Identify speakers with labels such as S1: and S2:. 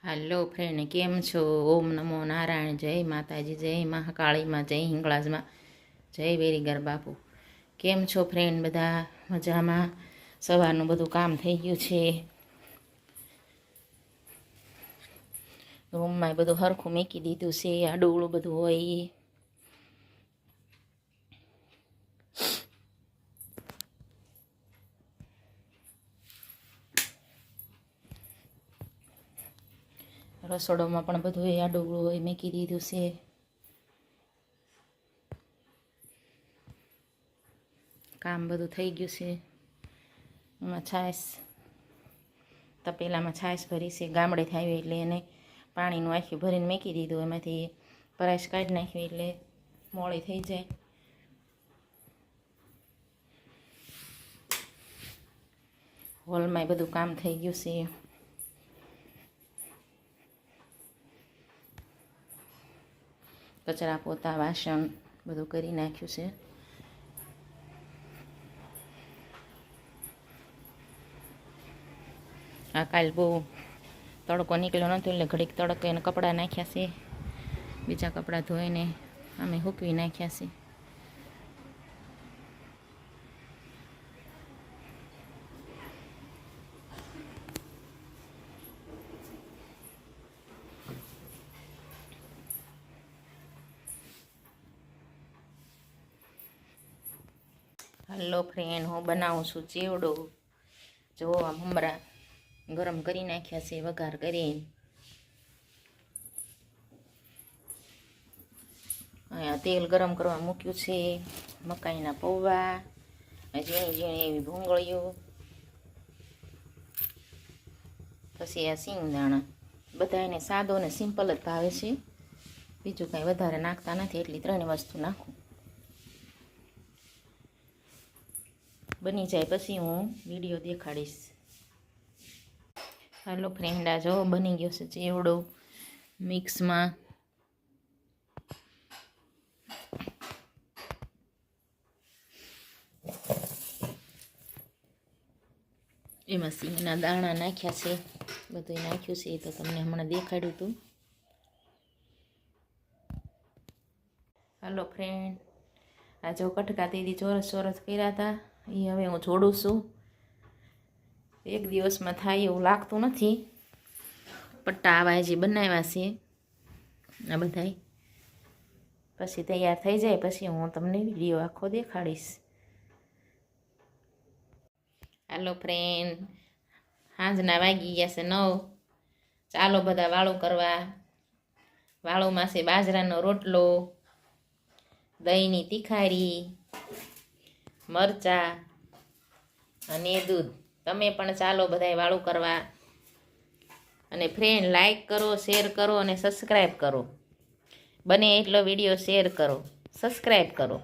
S1: હાલો friend, કેમ છો? ઓમ નમો નારાયણ, જય માતાજી, જય મહાકાળીમાં, જય હિંગળાજમાં, જય વેરીગર બાપુ. કેમ છો ફ્રેન્ડ? બધા મજામાં? સવારનું બધું કામ થઈ ગયું છે. રૂમમાં બધું હરખું મૂકી દીધું છે. આડું બધું હોય એ રસોડામાં પણ બધું આડું હોય મૂકી દીધું છે. કામ બધું થઈ ગયું છે. એમાં છાશ તપેલામાં છાશ ભરી છે. ગામડેથી આવી એટલે એને પાણીનું આખું ભરીને મૂકી દીધું. એમાંથી પરાશ કાઢી નાખ્યું એટલે મોળી થઈ જાય. હોલમાં બધું કામ થઈ ગયું છે. કચરા પોતા વાસણ બધું કરી નાખ્યું છે. આ કાલ બહુ તડકો નીકળ્યો નહોતો એટલે ઘડીક તડકે એને કપડાં નાખ્યા છે. બીજા કપડાં ધોઈને અમે સૂકવી નાખ્યા છે. હલો ફ્રેન્ડ, હું બનાવું છું ચેવડો. જો આ મમરા ગરમ કરી નાખ્યા છે વઘાર કરીને. અહીંયા તેલ ગરમ કરવા મૂક્યું છે. મકાઈના પૌવા, ઝીણી ઝીણી એવી ભૂંગળીઓ, પછી આ સિંગદાણા. બધા એને સાદો ને સિમ્પલ જ ભાવે છે. બીજું કાંઈ વધારે નાખતા નથી. એટલી ત્રણેય વસ્તુ નાખું. બની જાય પછી હું વિડીયો દેખાડીશ. હાલો ફ્રેન્ડ, આ જો બની ગયો છે ચેવડો મિક્સમાં. એમાં સિંગના દાણા નાખ્યા છે. બધું નાખ્યું છે. એ તો તમને હમણાં દેખાડ્યું હતું. હાલો ફ્રેન્ડ, આ જો કટકા દીદી ચોરસ ચોરસ કર્યા હતા. એ હવે હું જોડું છું. એક દિવસમાં થાય એવું લાગતું નથી. પટ્ટા આવા જે બનાવ્યા છે આ બધાય. પછી તૈયાર થઈ જાય પછી હું તમને વિડીયો આખો દેખાડીશ. હાલો ફ્રેન્ડ, સાંજના વાગી ગયા છે 9. ચાલો બધા વાળું કરવા. વાળુમાં છે બાજરાનો રોટલો, દહીંની તીખારી, મરચાં અને દૂધ. તમે પણ ચાલો બધાય વાળું કરવા. અને ફ્રેન્ડ, લાઈક કરો, શેર કરો અને સબસ્ક્રાઈબ કરો. બને એટલો વિડીયો શેર કરો, સબસ્ક્રાઈબ કરો.